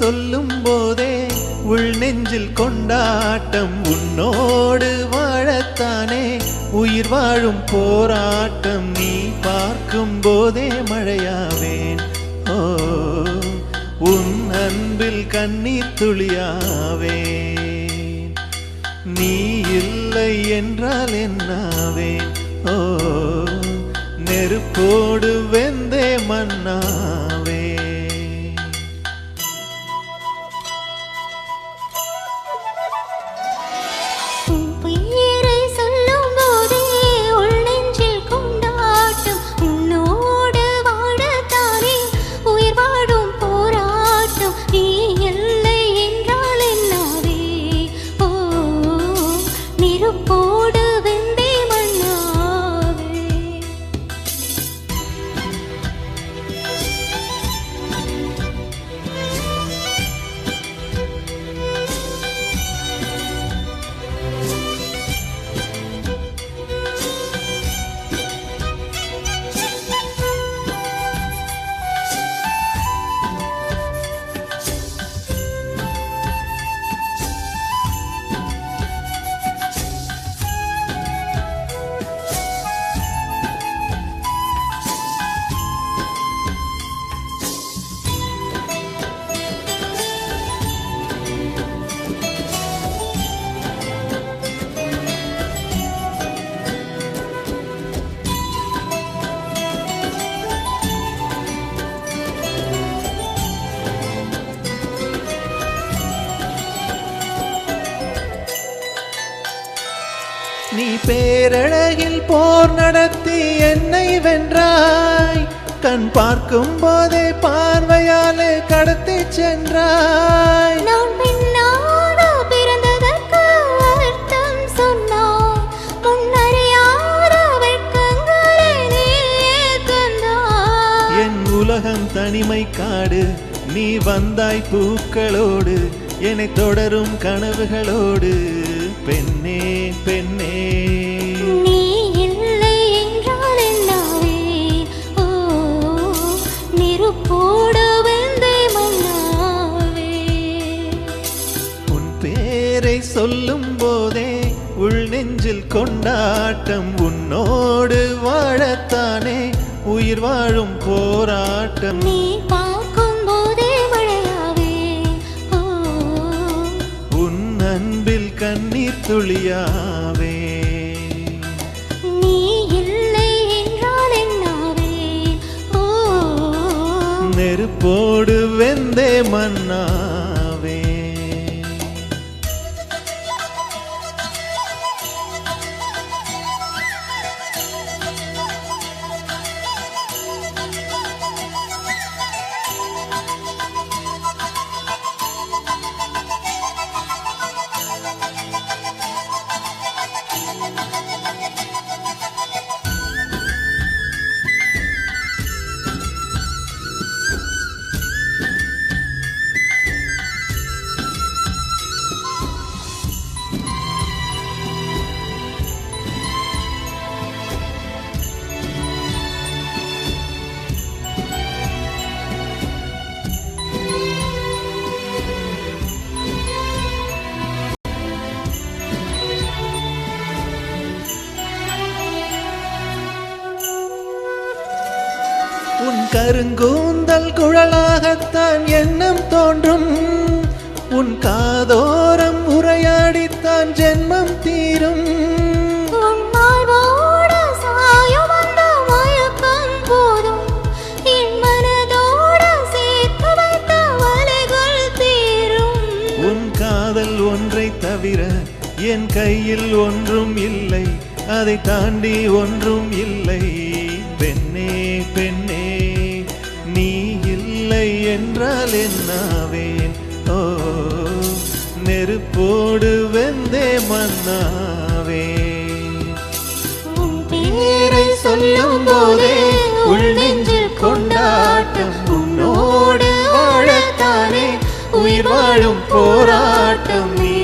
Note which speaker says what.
Speaker 1: சொல்லும் போதே உள் நெஞ்சில் கொண்டாட்டம். உன்னோடு வாழத்தானே உயிர் வாழும் போராட்டம். நீ பார்க்கும் போதே மழையாவேன். ஓ, உன் அன்பில் கண்ணீர் துளியாவேன். நீ இல்லை என்றால் என்னாவேன்? ஓ, நெருப்போடு வெந்தே மண்ணாவே. நீ பேரழகில் போர் நடத்தி என்னை வென்றாய். கண் பார்க்கும் போதே பார்வையாலே கடத்தி சென்றாய்.
Speaker 2: நான் பெண்ணாக பிறந்ததற்கு அர்த்தம் சொன்னாய். முன்னறியாத வெட்கங்களை நீ தந்தாய்.
Speaker 1: என் உலகம் தனிமை காடு. நீ வந்தாய் பூக்களோடு என்னை தொடரும் கனவுகளோடு. பெண்ணே பெண்ணே,
Speaker 2: நீ இல்லை என்றால் என்னாவேன்? ஓ, நெருப்போடு வெந்தே மண்ணாவே.
Speaker 1: உன் பேரை சொல்லும் போதே உள் நெஞ்சில் கொண்டாட்டம். உன்னோடு வாழத்தானே உயிர் வாழும் போராட்டம்.
Speaker 2: நீ பார்க்கும் போதே மழையாவே. ஓ,
Speaker 1: உன் அன்பில் கண்ணீர் துளியாவே.
Speaker 2: நீ இல்லை என்றால் என்னாவேன்? ஓ,
Speaker 1: நெருப்போடு வெந்தே மண்ணாவே. உன் கருங்கூந்தல் குழலாகத்தான் எண்ணம் தோன்றும். உன் காதோரம் உரையாடித்தான் ஜென்மம் தீரும்.
Speaker 2: உன் மார்போடு சாயும் அந்த மயக்கம் போதும். என் மனதோடு சேர்த்து வைத்த வலைகள் தீரும்.
Speaker 1: உன் காதல் ஒன்றை தவிர என் கையில் ஒன்றும் இல்லை. அதை தாண்டி ஒன்றும் இல்லை. பெண்ணே பெண்ணே, நீ இல்லை என்றால் என்னாவேன்? ஓ, நெருப்போடு வெந்தே மண்ணாவே.
Speaker 2: உன் பேரை சொல்லும் போதே உள் நெஞ்சில் கொண்டாட்டம்.
Speaker 1: உன்னோடு வாழத்தானே உயிர் வாழும் போராட்டம். நீ